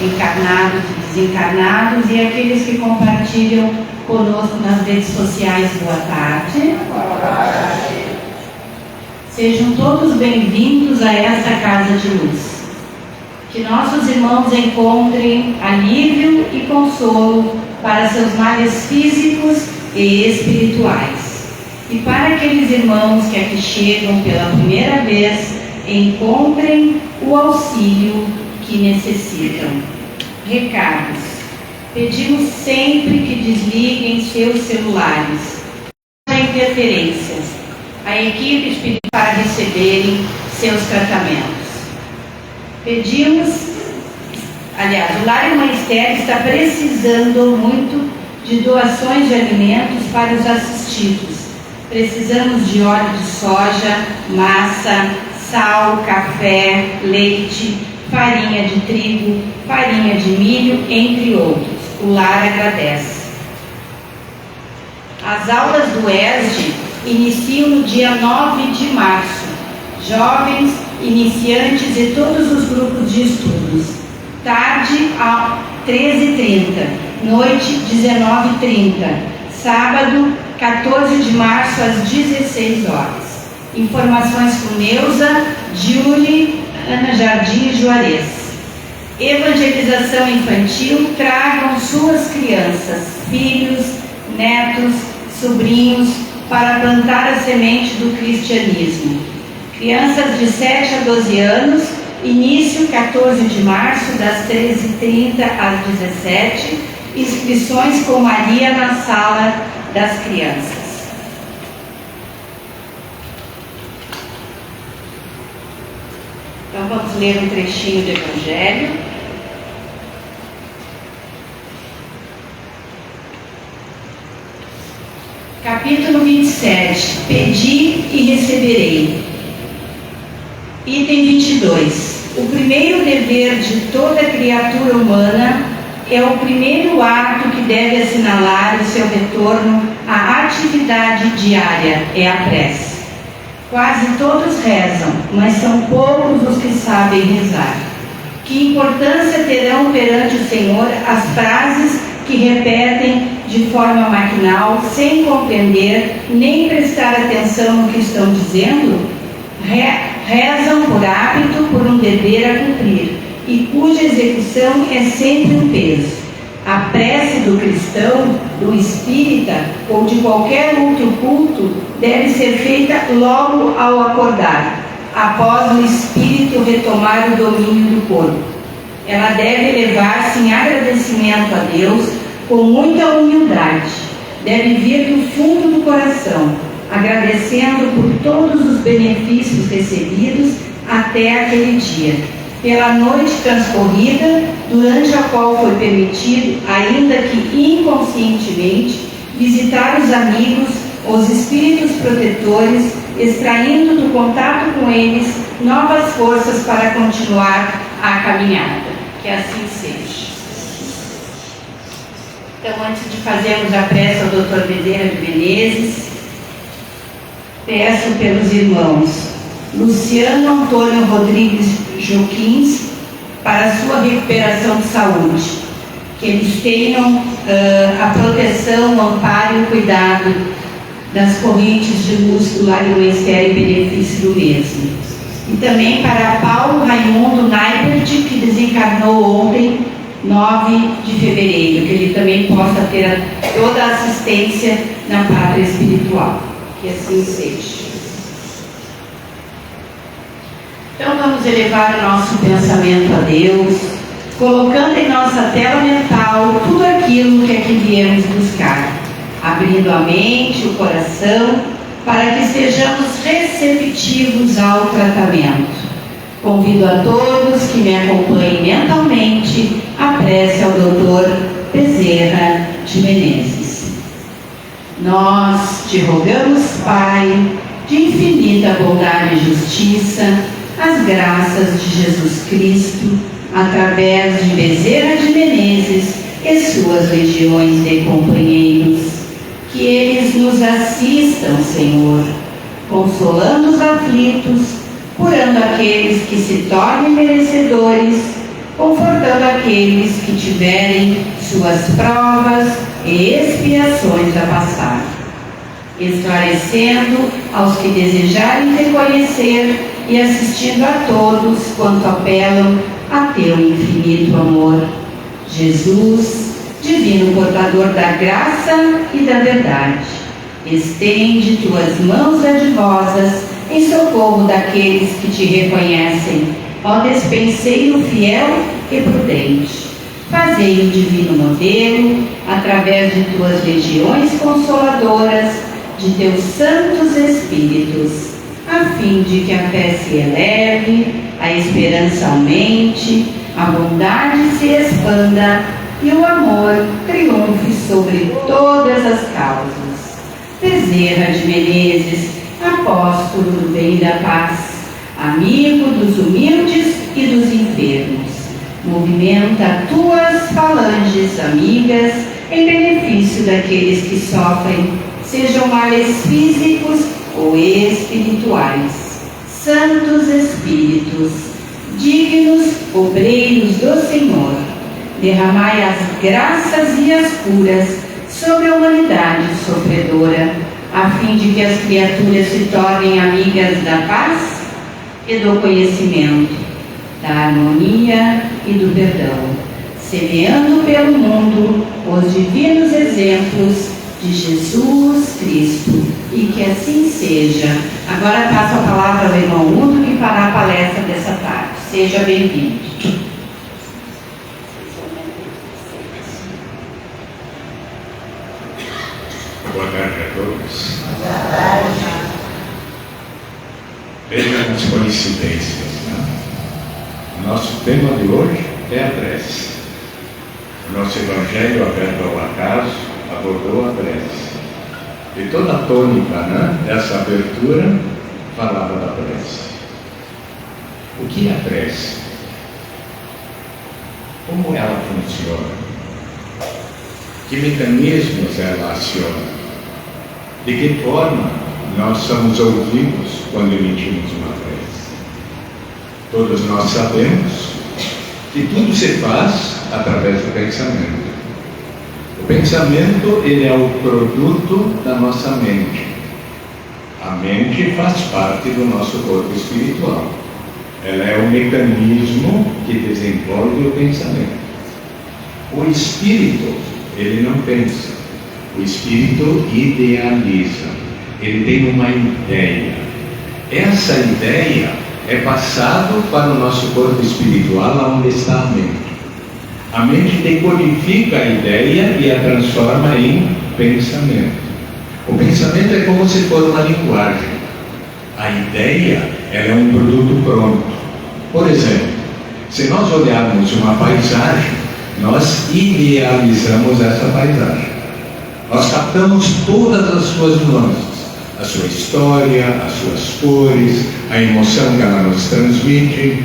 encarnados e desencarnados, e aqueles que compartilham conosco nas redes sociais. Boa tarde. Boa tarde. Sejam todos bem-vindos a esta casa de luz. Que nossos irmãos encontrem alívio e consolo para seus males físicos e espirituais. E para aqueles irmãos que aqui chegam pela primeira vez, encontrem o auxílio que necessitam. Recados. Pedimos sempre que desliguem seus celulares. Não interferências. A equipe espiritual para receberem seus tratamentos. Pedimos, aliás, o Lar Irmã Esther está precisando muito de doações de alimentos para os assistidos. Precisamos de óleo de soja, massa, sal, café, leite, farinha de trigo, farinha de milho, entre outros. O lar agradece. As aulas do ESD iniciam no dia 9 de março. Jovens, iniciantes e todos os grupos de estudos. Tarde às 13h30, noite 19h30, sábado 14 de março às 16 horas. Informações com Neuza, Julie, Ana Jardim e Juarez. Evangelização infantil, tragam suas crianças, filhos, netos, sobrinhos, para plantar a semente do cristianismo. Crianças de 7 a 12 anos, início 14 de março, das 13h30 às 17h, inscrições com Maria na sala das crianças. Então vamos ler um trechinho do Evangelho. Capítulo 27. Pedi e receberei. Item 22. O primeiro dever de toda criatura humana é o primeiro ato que deve assinalar o seu retorno à atividade diária, é a prece. Quase todos rezam, mas são poucos os que sabem rezar. Que importância terão perante o Senhor as frases que repetem de forma maquinal, sem compreender nem prestar atenção no que estão dizendo? Rezam por hábito, por um dever a cumprir, e cuja execução é sempre um peso. A prece do cristão, do espírita ou de qualquer outro culto deve ser feita logo ao acordar, após o espírito retomar o domínio do corpo. Ela deve elevar-se em agradecimento a Deus com muita humildade. Deve vir do fundo do coração, agradecendo por todos os benefícios recebidos até aquele dia, pela noite transcorrida, durante a qual foi permitido, ainda que inconscientemente, visitar os amigos, os espíritos protetores, extraindo do contato com eles novas forças para continuar a caminhada. Que assim seja. Então, antes de fazermos a prece ao Dr. Bezerra de Menezes, peço pelos irmãos Luciano Antônio Rodrigues Joaquins para sua recuperação de saúde, que eles tenham a proteção, o amparo e o cuidado das correntes de luz do Lar Irmã Esther em benefício do mesmo. E também para Paulo Raimundo Naibert, que desencarnou ontem, 9 de fevereiro, que ele também possa ter toda a assistência na pátria espiritual. Que assim seja. Então vamos elevar o nosso pensamento a Deus, colocando em nossa tela mental tudo aquilo que aqui viemos buscar, abrindo a mente, o coração, para que sejamos receptivos ao tratamento. Convido a todos que me acompanhem mentalmente a prece ao Dr. Bezerra de Menezes. Nós te rogamos, Pai, de infinita bondade e justiça, as graças de Jesus Cristo, através de Bezerra de Menezes e suas legiões de companheiros, que eles nos assistam, Senhor, consolando os aflitos, curando aqueles que se tornem merecedores, confortando aqueles que tiverem suas provas e expiações a passar, esclarecendo aos que desejarem reconhecer e assistindo a todos quanto apelam a teu infinito amor. Jesus, divino portador da graça e da verdade, estende tuas mãos dadivosas em socorro daqueles que te reconhecem, ó despenseiro fiel e prudente. Fazei o divino modelo, através de tuas legiões consoladoras, de teus santos espíritos, a fim de que a fé se eleve, a esperança aumente, a bondade se expanda e o amor triunfe sobre todas as causas. Bezerra de Menezes, apóstolo do bem e da paz, amigo dos humildes e dos enfermos, movimenta tuas falanges amigas em benefício daqueles que sofrem, sejam males físicos ou espirituais. Santos Espíritos, dignos obreiros do Senhor, derramai as graças e as curas sobre a humanidade sofredora, a fim de que as criaturas se tornem amigas da paz e do conhecimento, da harmonia e do perdão, semeando pelo mundo os divinos exemplos de Jesus Cristo, e que assim seja. Agora passo a palavra ao irmão Udo, que fará a palestra dessa tarde. Seja bem-vindo. Boa tarde a todos. Vejam as coincidências, né? O nosso tema de hoje é a prece. O nosso Evangelho, aberto ao acaso, abordou a prece. E toda a tônica, né, dessa abertura falava da prece. O que é a prece? Como ela funciona? Que mecanismos ela aciona? De que forma nós somos ouvidos quando emitimos uma prece? Todos nós sabemos que tudo se faz através do pensamento. O pensamento, ele é o produto da nossa mente. A mente faz parte do nosso corpo espiritual. Ela é o mecanismo que desenvolve o pensamento. O espírito, ele não pensa. O espírito idealiza. Ele tem uma ideia. Essa ideia é passada para o nosso corpo espiritual, onde está a mente. A mente decodifica a ideia e a transforma em pensamento. O pensamento é como se fosse uma linguagem. A ideia, ela é um produto pronto. Por exemplo, se nós olharmos uma paisagem, nós idealizamos essa paisagem. Nós captamos todas as suas nuances, a sua história, as suas cores, a emoção que ela nos transmite.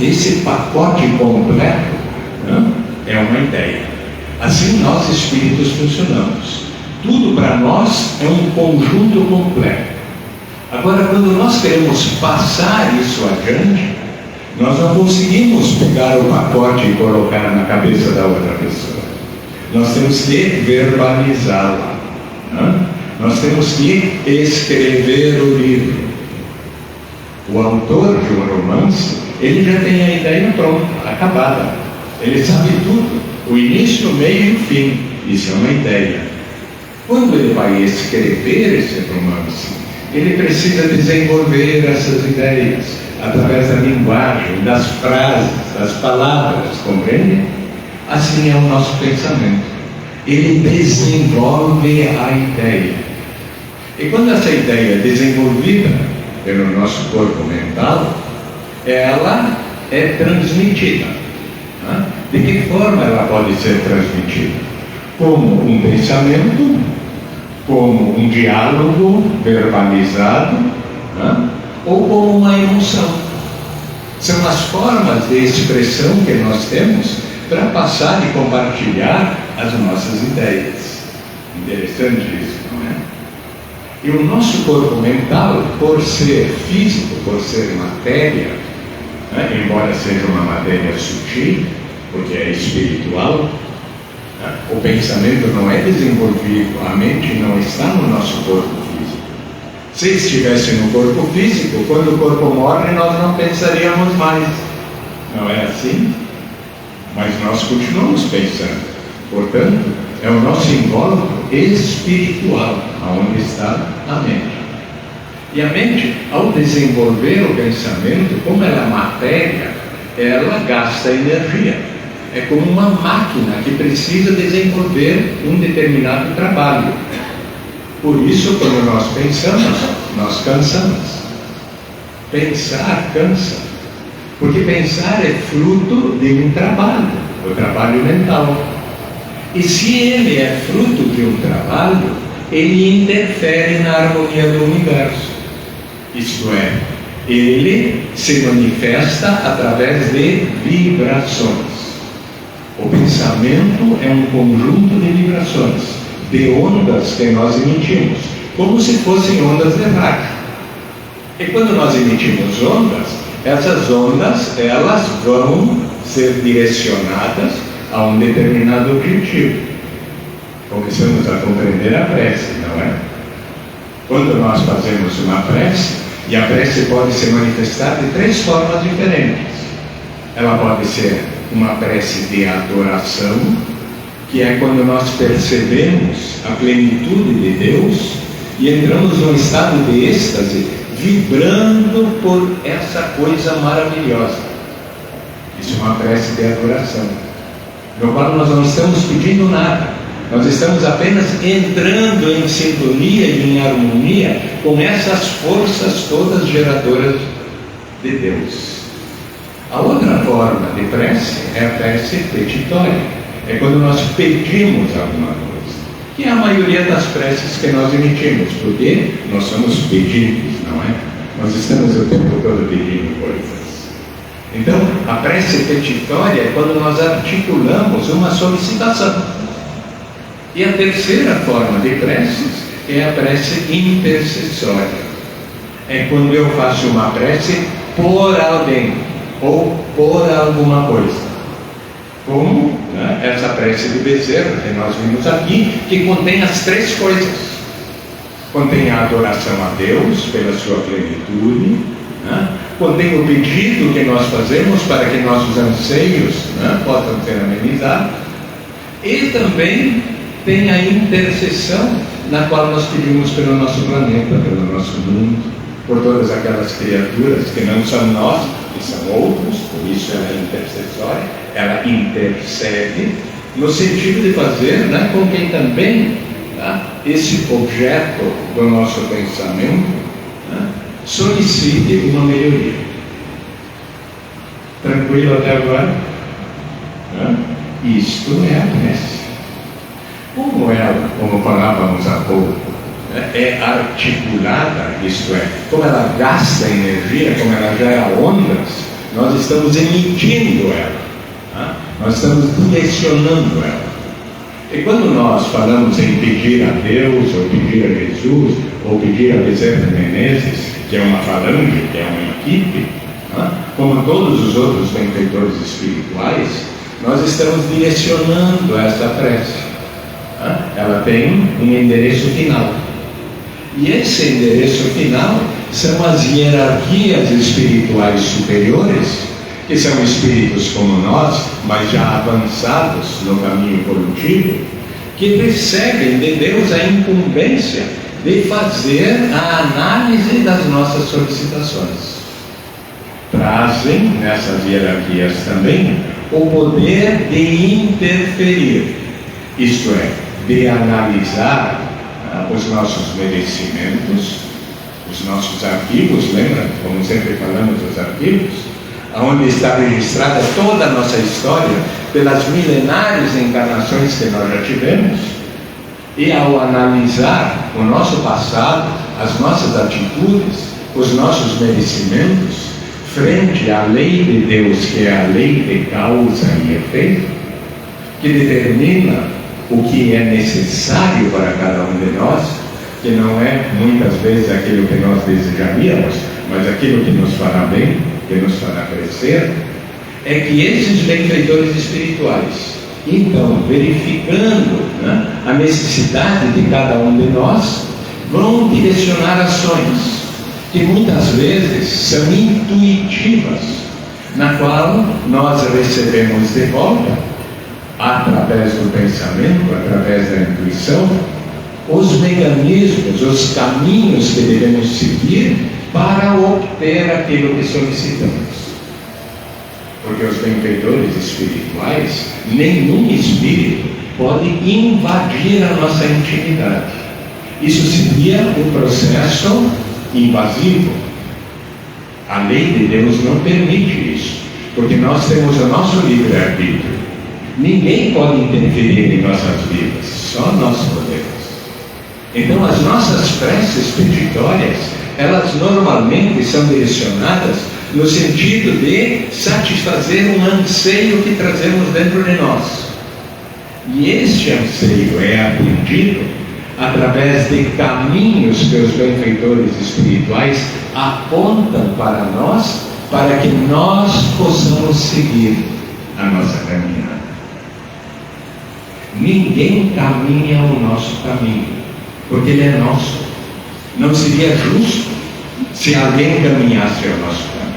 Esse pacote completo, né, é uma ideia. Assim nós espíritos funcionamos. Tudo para nós é um conjunto completo. Agora, quando nós queremos passar isso adiante, nós não conseguimos pegar o pacote e colocar na cabeça da outra pessoa. Nós temos que verbalizá-la, né? Nós temos que escrever o livro. O autor de um romance, ele já tem a ideia pronta, acabada. Ele sabe tudo, o início, o meio e o fim. Isso é uma ideia. Quando ele vai escrever esse romance, ele precisa desenvolver essas ideias através da linguagem, das frases, das palavras, compreende? Assim é o nosso pensamento. Ele desenvolve a ideia. E quando essa ideia é desenvolvida pelo nosso corpo mental, ela é transmitida. Né? De que forma ela pode ser transmitida? Como um pensamento, como um diálogo verbalizado, né? Ou como uma emoção. São as formas de expressão que nós temos para passar e compartilhar as nossas ideias. Interessante isso, não é? E o nosso corpo mental, por ser físico, por ser matéria, né? Embora seja uma matéria sutil, porque é espiritual, né? O pensamento não é desenvolvido, a mente não está no nosso corpo físico. Se estivesse no corpo físico, quando o corpo morre, nós não pensaríamos mais. Não é assim? Mas nós continuamos pensando. Portanto, é o nosso invólucro espiritual, aonde está a mente. E a mente, ao desenvolver o pensamento, como ela é matéria, ela gasta energia. É como uma máquina que precisa desenvolver um determinado trabalho. Por isso, quando nós pensamos, nós cansamos. Pensar cansa. Porque pensar é fruto de um trabalho, o trabalho mental. E se ele é fruto de um trabalho, ele interfere na harmonia do universo. Isto é, ele se manifesta através de vibrações. O pensamento é um conjunto de vibrações, de ondas que nós emitimos, como se fossem ondas de rádio. E quando nós emitimos ondas, essas ondas, elas vão ser direcionadas a um determinado objetivo. Começamos a compreender a prece, não é? Quando nós fazemos uma prece, e a prece pode se manifestar de 3 formas diferentes. Ela pode ser uma prece de adoração, que é quando nós percebemos a plenitude de Deus e entramos num estado de êxtase, vibrando por essa coisa maravilhosa. Isso é uma prece de adoração, no qual nós não estamos pedindo nada, nós estamos apenas entrando em sintonia e em harmonia com essas forças todas geradoras de Deus. A outra forma de prece é a prece petitória, é quando nós pedimos alguma coisa, que é a maioria das preces que nós emitimos, porque nós somos pedintes, não é? Nós estamos o tempo todo pedindo coisas. Então, a prece petitória é quando nós articulamos uma solicitação. E a terceira forma de preces é a prece intercessória. É quando eu faço uma prece por alguém ou por alguma coisa. Como, né, essa prece de Bezerra que nós vimos aqui, que contém as 3 coisas. Contém a adoração a Deus pela sua plenitude, né? Contém o pedido que nós fazemos para que nossos anseios, né, possam ser amenizados, e também tem a intercessão, na qual nós pedimos pelo nosso planeta, pelo nosso mundo, por todas aquelas criaturas que não são nós, que são outros. Por isso ela é intercessória, ela intercede, no sentido de fazer, né, com quem também, tá, esse objeto do nosso pensamento, né, solicite uma melhoria. Tranquilo até agora? Isto é a prece. Como ela, como falávamos há pouco, é articulada, isto é, como ela gasta energia, como ela gera ondas, nós estamos emitindo ela, nós estamos direcionando ela. E quando nós falamos em pedir a Deus, ou pedir a Jesus, ou pedir a Bezerra de Menezes, que é uma falange, que é uma equipe, como todos os outros benfeitores espirituais, nós estamos direcionando essa prece. Ela tem um endereço final. E esse endereço final são as hierarquias espirituais superiores, que são espíritos como nós, mas já avançados no caminho evolutivo, que recebem de Deus a incumbência de fazer a análise das nossas solicitações. Trazem nessas hierarquias também o poder de interferir, isto é, de analisar os nossos merecimentos, os nossos arquivos. Lembra, como sempre falamos dos arquivos, onde está registrada toda a nossa história pelas milenares encarnações que nós já tivemos. E ao analisar o nosso passado, as nossas atitudes, os nossos merecimentos, frente à lei de Deus, que é a lei de causa e efeito, que determina o que é necessário para cada um de nós, que não é muitas vezes aquilo que nós desejaríamos, mas aquilo que nos fará bem, que nos fará crescer, é que esses benfeitores espirituais, então, verificando, né, a necessidade de cada um de nós, vão direcionar ações que muitas vezes são intuitivas, na qual nós recebemos de volta, através do pensamento, através da intuição, os mecanismos, os caminhos que devemos seguir para obter aquilo que solicitamos. Porque os benfeitores espirituais, nenhum espírito pode invadir a nossa intimidade. Isso seria um processo invasivo. A lei de Deus não permite isso, porque nós temos o nosso livre-arbítrio. Ninguém pode interferir em nossas vidas, só nós podemos. Então, as nossas preces petitórias, elas normalmente são direcionadas no sentido de satisfazer um anseio que trazemos dentro de nós. E este anseio é atendido através de caminhos que os benfeitores espirituais apontam para nós, para que nós possamos seguir a nossa caminhada. Ninguém caminha o nosso caminho, porque ele é nosso. Não seria justo se alguém caminhasse ao nosso caminho.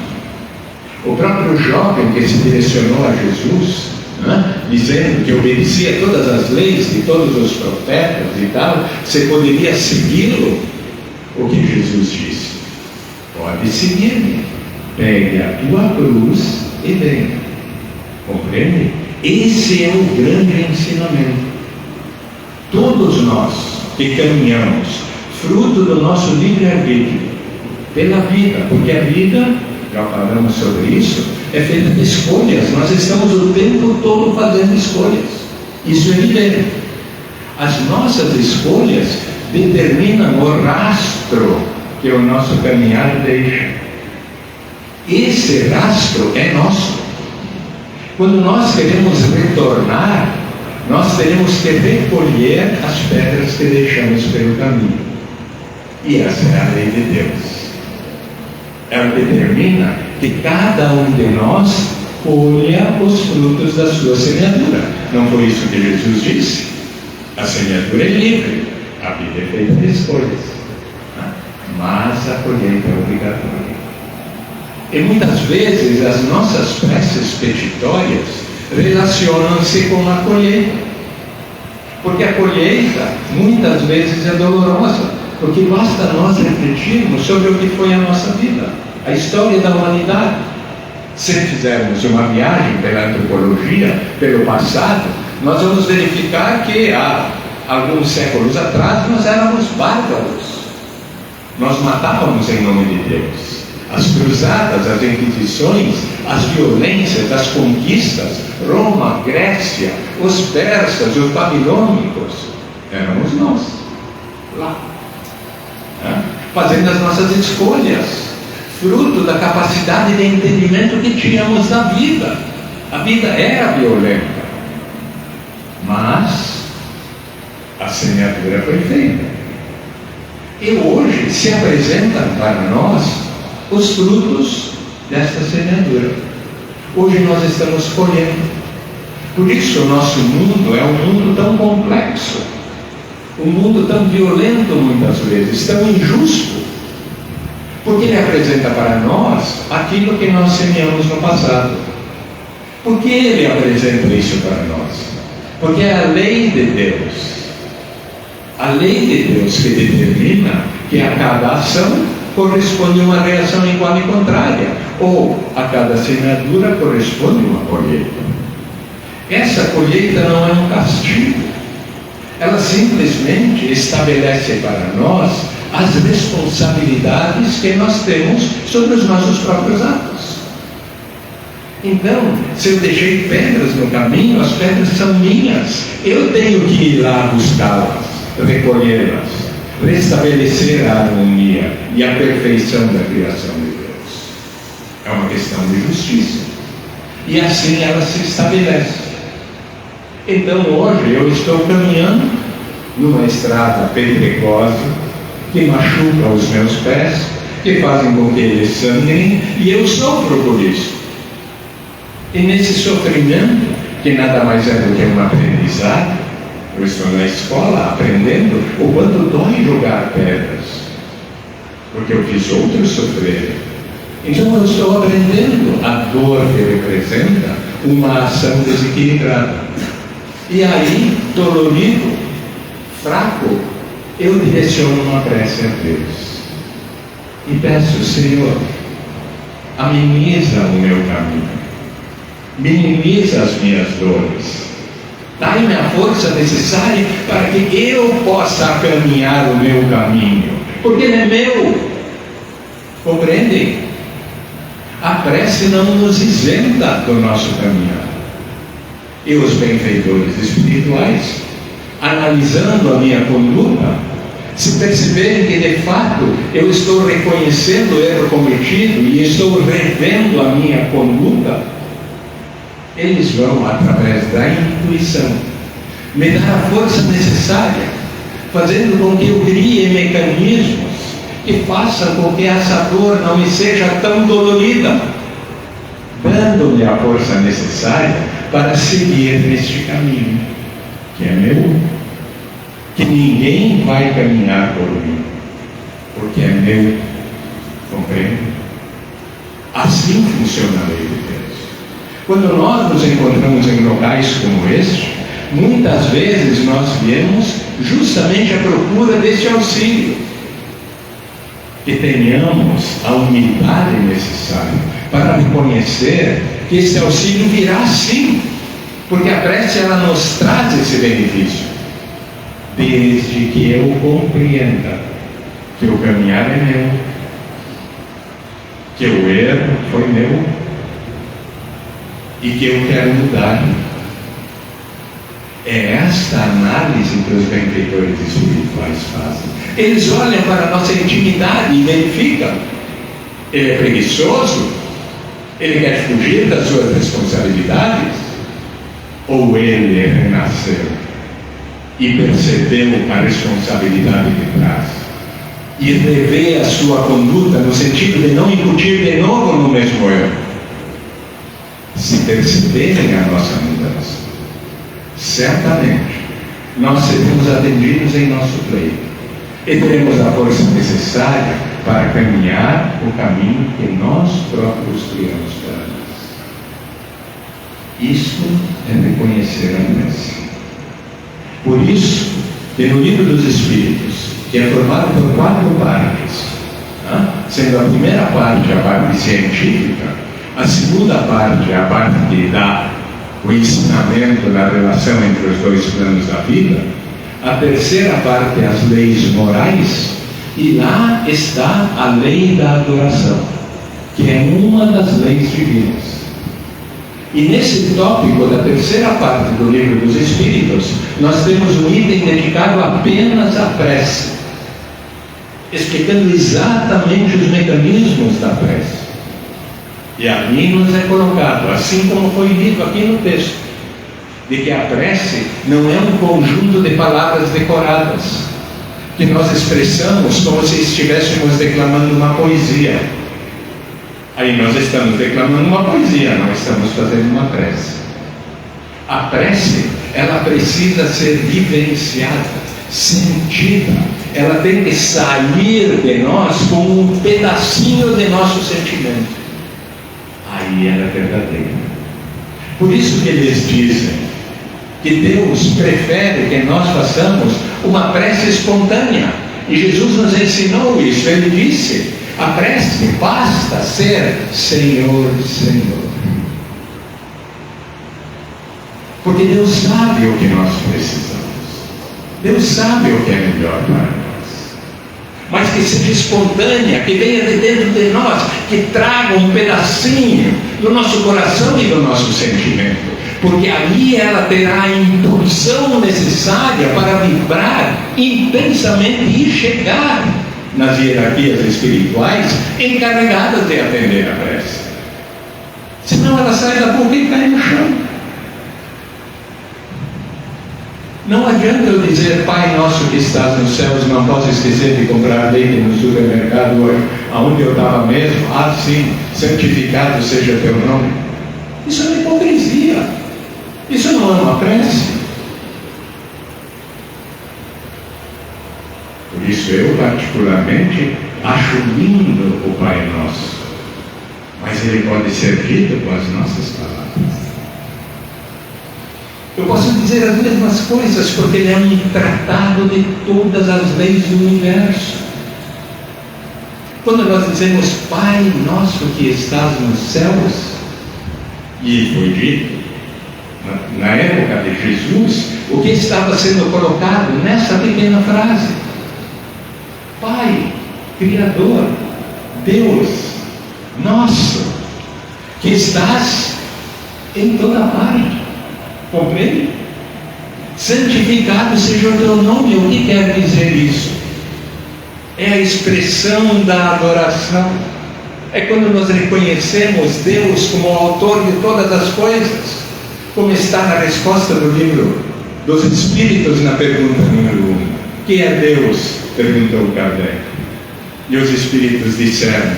O próprio jovem que se direcionou a Jesus, né, dizendo que obedecia todas as leis de todos os profetas e tal, você poderia segui-lo? O que Jesus disse? Pode seguir-me, pegue a tua cruz e venha. Compreende? Esse é o grande ensinamento. Todos nós que caminhamos, fruto do nosso livre-arbítrio, pela vida, porque a vida, já falamos sobre isso, é feita de escolhas. Nós estamos o tempo todo fazendo escolhas. Isso é evidente. As nossas escolhas determinam o rastro que o nosso caminhar deixa. Esse rastro é nosso. Quando nós queremos retornar, nós teremos que recolher as pedras que deixamos pelo caminho. E essa é a lei de Deus. Ela determina que cada um de nós colha os frutos da sua semeadura. Não foi isso que Jesus disse? A semeadura é livre, a vida é feita de escolhas, mas a colheita é obrigatória. E muitas vezes as nossas preces petitórias relacionam-se com a colheita, porque a colheita muitas vezes é dolorosa, porque basta nós refletirmos sobre o que foi a nossa vida, a história da humanidade. Se fizermos uma viagem pela antropologia, pelo passado, nós vamos verificar que há alguns séculos atrás nós éramos bárbaros, nós matávamos em nome de Deus. As cruzadas, as inquisições, as violências, as conquistas, Roma, Grécia, os persas, os babilônicos, éramos nós, lá, fazendo as nossas escolhas, fruto da capacidade de entendimento que tínhamos da vida. A vida era violenta, mas a semeadura foi feita. E hoje se apresentam para nós os frutos desta semeadura. Hoje nós estamos colhendo. Por isso o nosso mundo é um mundo tão complexo, um mundo tão violento muitas vezes, tão injusto, porque ele apresenta para nós aquilo que nós semeamos no passado. Por que ele apresenta isso para nós? Porque é a lei de Deus. A lei de Deus que determina que a cada ação corresponde uma reação igual e contrária, ou a cada semeadura corresponde uma colheita. Essa colheita não é um castigo, ela simplesmente estabelece para nós as responsabilidades que nós temos sobre os nossos próprios atos. Então, se eu deixei pedras no caminho, as pedras são minhas, eu tenho que ir lá buscá-las, recolhê-las, restabelecer a harmonia e a perfeição da criação de Deus. É uma questão de justiça. E assim ela se estabelece. Então hoje eu estou caminhando numa estrada pedregosa que machuca os meus pés, que fazem com que eles sangrem, e eu sofro por isso. E nesse sofrimento, que nada mais é do que um aprendizado, eu estou na escola aprendendo o quanto dói jogar pedras, porque eu fiz outros sofrerem. Então eu estou aprendendo a dor que representa uma ação desequilibrada. E aí, dolorido, fraco, eu direciono uma prece a Deus e peço: Senhor, ameniza o meu caminho, minimiza as minhas dores, dai-me a força necessária para que eu possa caminhar o meu caminho, porque ele é meu. Compreendem? A prece não nos isenta do nosso caminhar. E os benfeitores espirituais, analisando a minha conduta, se perceberem que de fato eu estou reconhecendo o erro cometido e estou revendo a minha conduta, eles vão, através da intuição, me dar a força necessária, fazendo com que eu crie mecanismos que façam com que essa dor não me seja tão dolorida, dando-me a força necessária para seguir neste caminho, que é meu, que ninguém vai caminhar por mim, porque é meu. Compreende? Assim funciona a lei de Deus. Quando nós nos encontramos em locais como este, muitas vezes nós viemos justamente à procura deste auxílio. Que tenhamos a humildade necessária para reconhecer que esse auxílio virá sim, porque a prece ela nos traz esse benefício, desde que eu compreenda que o caminhar é meu, que o erro foi meu e que eu quero mudar. É esta análise que os benfeitores espirituais fazem. Eles olham para a nossa intimidade e verificam: ele é preguiçoso? Ele quer fugir das suas responsabilidades? Ou ele renasceu e percebeu a responsabilidade que traz e revê a sua conduta no sentido de não incutir de novo no mesmo erro? Se perceberem a nossa mudança, certamente nós seremos atendidos em nosso pleito e teremos a força necessária para caminhar o caminho que nós próprios criamos para nós. Isso é reconhecer a prece. Por isso que no Livro dos Espíritos, que é formado por 4 partes, sendo a primeira parte a parte científica, a segunda parte a parte que dá o ensinamento da relação entre os dois planos da vida, a terceira parte as leis morais, e lá está a lei da adoração, que é uma das leis divinas. E nesse tópico da terceira parte do Livro dos Espíritos, nós temos um item dedicado apenas à prece, explicando exatamente os mecanismos da prece. E ali nos é colocado, assim como foi dito aqui no texto, de que a prece não é um conjunto de palavras decoradas, que nós expressamos como se estivéssemos declamando uma poesia. Aí nós estamos declamando uma poesia, não estamos fazendo uma prece. A prece, ela precisa ser vivenciada, sentida. Ela tem que sair de nós como um pedacinho de nosso sentimento. Aí ela é verdadeira. Por isso que eles dizem que Deus prefere que nós façamos uma prece espontânea. E Jesus nos ensinou isso. Ele disse: a prece basta ser Senhor, Senhor. Porque Deus sabe o que nós precisamos. Deus sabe o que é melhor para nós. Mas que seja espontânea, que venha de dentro de nós, que traga um pedacinho do nosso coração e do nosso sentimento. Porque ali ela terá a impulsão necessária para vibrar intensamente e chegar nas hierarquias espirituais encarregadas de atender a prece. Senão ela sai da boca e cai no chão. Não adianta eu dizer: Pai nosso que estás nos céus, não posso esquecer de comprar leite no supermercado hoje, aonde eu estava mesmo, sim, santificado seja teu nome. Isso é uma hipocrisia. Isso não é uma prece. Por isso eu particularmente acho lindo o Pai Nosso, mas ele pode ser dito com as nossas palavras. Eu posso dizer as mesmas coisas porque ele é um tratado de todas as leis do universo. Quando nós dizemos Pai Nosso que estás nos céus, e foi dito na época de Jesus, o que estava sendo colocado nessa pequena frase: Pai, Criador, Deus, nosso, que estás em toda parte. Compreende? Santificado seja o teu nome. O que quer dizer isso? É a expressão da adoração. É quando nós reconhecemos Deus como o autor de todas as coisas, como está na resposta do livro dos Espíritos na pergunta número 1. Que é Deus? Perguntou Kardec. E os Espíritos disseram: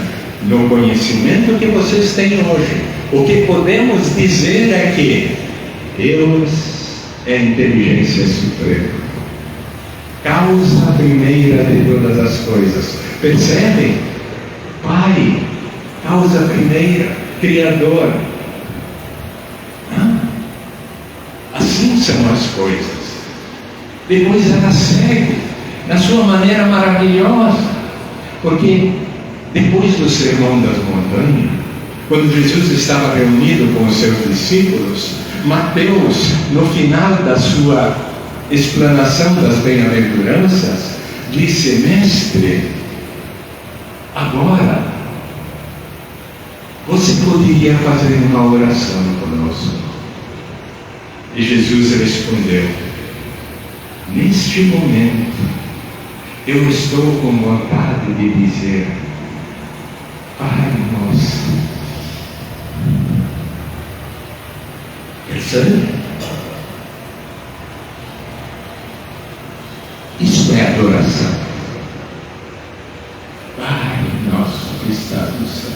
no conhecimento que vocês têm hoje, o que podemos dizer é que Deus é a inteligência suprema, causa primeira de todas as coisas. Percebem? Pai, causa primeira, Criador. Assim são as coisas. Depois ela segue na sua maneira maravilhosa, porque depois do Sermão das Montanhas, quando Jesus estava reunido com os seus discípulos, Mateus, no final da sua explanação das bem-aventuranças, disse: Mestre, agora você poderia fazer uma oração conosco. E Jesus respondeu: neste momento eu estou com vontade de dizer: Pai Nosso. Percebe? Isso é adoração. Pai Nosso que estás nos céus,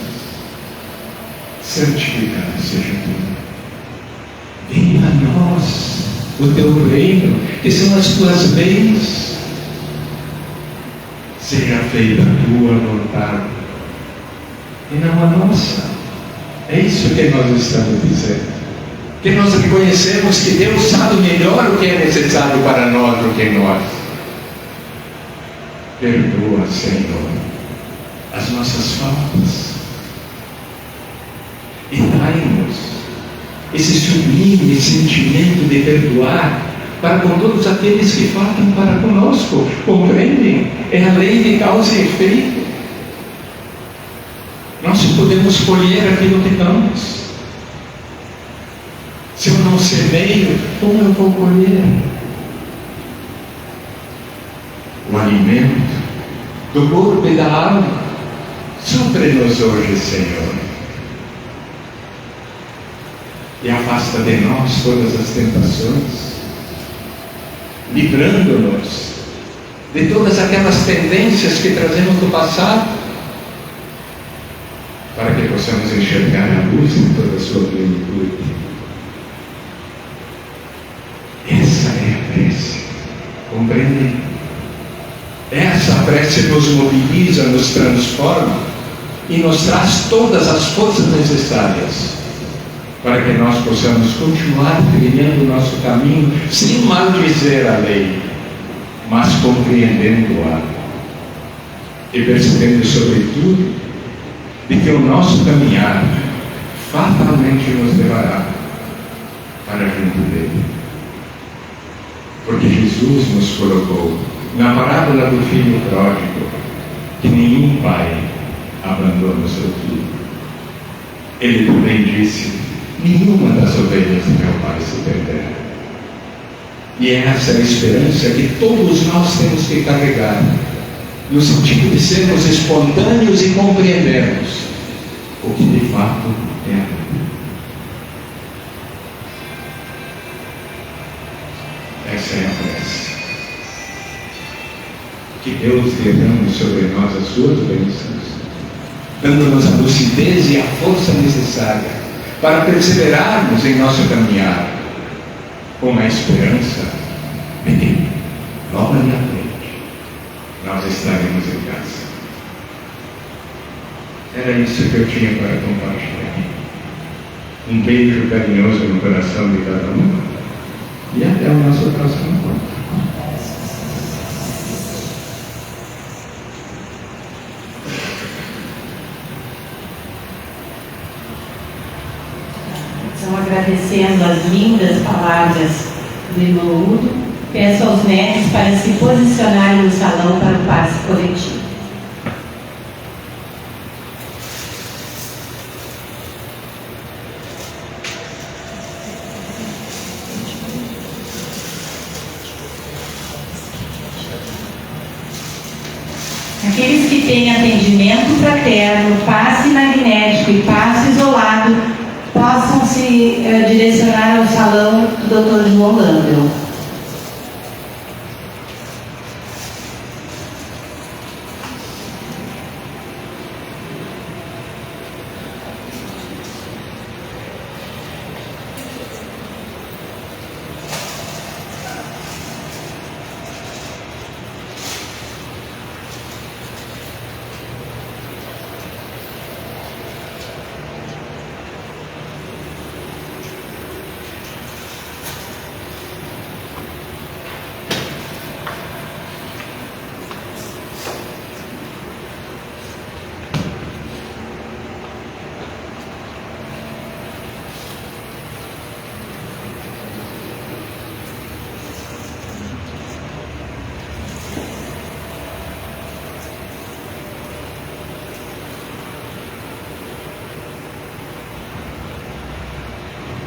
santificado seja o teu nome. Venha a nós o teu reino, que são as tuas leis. Seja feita a tua vontade e não a nossa. É isso que nós estamos dizendo. Que nós reconhecemos que Deus sabe melhor o que é necessário para nós do que nós. Perdoa, Senhor, as nossas faltas e dai-nos esse sublime sentimento de perdoar para com todos aqueles que faltam para conosco. Compreendem? É a lei de causa e efeito. Nós podemos colher aquilo que damos. Se eu não semeio, como eu vou colher? O alimento do corpo e da alma, supre-nos hoje, Senhor, e afasta de nós todas as tentações, livrando-nos de todas aquelas tendências que trazemos do passado, para que possamos enxergar a luz em toda a sua plenitude. Essa é a prece. Compreendem? Essa prece nos mobiliza, nos transforma e nos traz todas as forças necessárias para que nós possamos continuar trilhando o nosso caminho sem maldizer a lei, mas compreendendo-a e percebendo, sobretudo, de que o nosso caminhar fatalmente nos levará para junto dele. Porque Jesus nos colocou na parábola do filho pródigo que nenhum pai abandona o seu filho. Ele também disse: nenhuma das ovelhas do meu pai se perderá. E é essa a esperança que todos nós temos que carregar, no sentido de sermos espontâneos e compreendermos o que de fato é a vida. Essa é a prece. Que Deus derrame sobre nós as suas bênçãos dando-nos a lucidez e a força necessária para perseverarmos em nosso caminhar, com a esperança de que, logo ali à frente, nós estaremos em casa. Era isso que eu tinha para compartilhar. Um beijo carinhoso no coração de cada um e até o nosso próximo encontro. Então, agradecendo as lindas palavras do irmão Udo, peço aos médicos para se posicionarem no salão para o passe coletivo. Aqueles que têm atendimento fraterno, passe magnético e passe isolado, possam se direcionar ao salão do Dr. João Landel.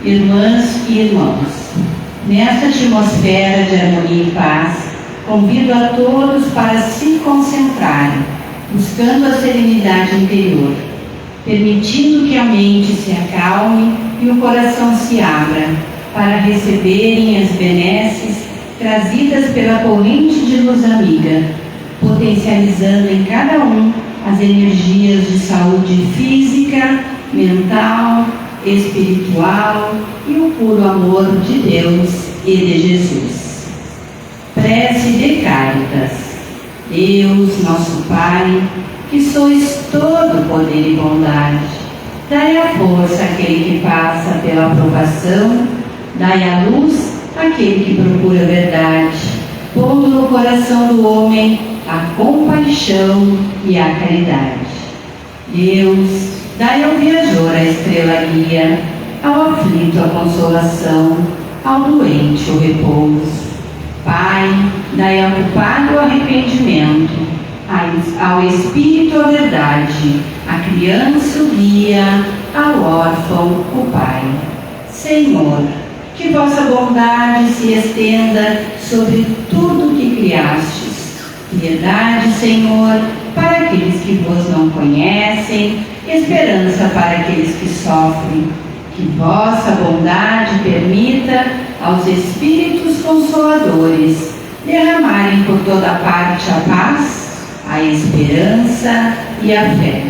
Irmãs e irmãos, nesta atmosfera de harmonia e paz, convido a todos para se concentrarem, buscando a serenidade interior, permitindo que a mente se acalme e o coração se abra para receberem as benesses trazidas pela corrente de luz amiga, potencializando em cada um as energias de saúde física, mental, espiritual e o puro amor de Deus e de Jesus. Prece de Cáritas. Deus, nosso Pai, que sois todo poder e bondade, dai a força àquele que passa pela aprovação, dai a luz àquele que procura a verdade, pondo no coração do homem a compaixão e a caridade. Deus, dai ao viajor a estrela guia, ao aflito a consolação, ao doente o repouso. Pai, dai ao culpado o arrependimento, ao espírito a verdade, à criança o guia, ao órfão o Pai. Senhor, que vossa bondade se estenda sobre tudo que criastes. Piedade, Senhor, para aqueles que vos não conhecem, esperança para aqueles que sofrem. Que vossa bondade permita aos Espíritos Consoladores derramarem por toda parte a paz, a esperança e a fé.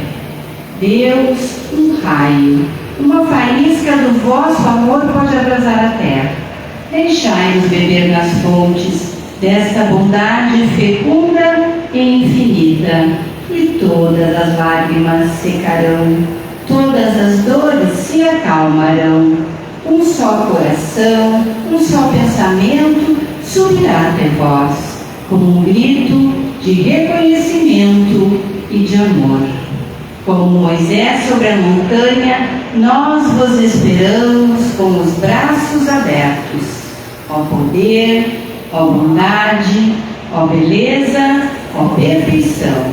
Deus, um raio, uma faísca do vosso amor pode abrasar a terra. Deixai-nos beber nas fontes desta bondade fecunda e infinita, e todas as lágrimas secarão, todas as dores se acalmarão. Um só coração, um só pensamento subirá até vós, como um grito de reconhecimento e de amor. Como Moisés sobre a montanha, nós vos esperamos com os braços abertos. Ó poder, ó bondade, ó beleza, ó perfeição.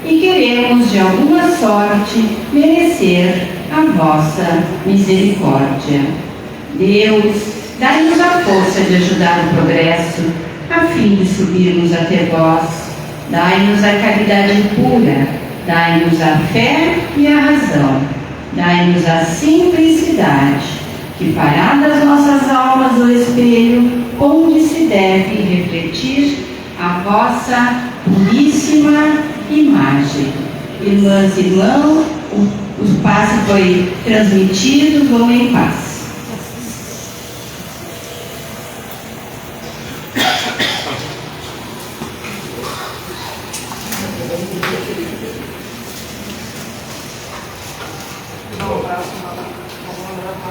E queremos de alguma sorte merecer a vossa misericórdia. Deus, dai-nos a força de ajudar o progresso, a fim de subirmos até vós. Dai-nos a caridade pura, dai-nos a fé e a razão, dai-nos a simplicidade, que fará das nossas almas o espelho onde se deve refletir a vossa puríssima imagem. Irmãs e irmãos, O passe foi transmitido, vão em paz.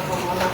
Vamos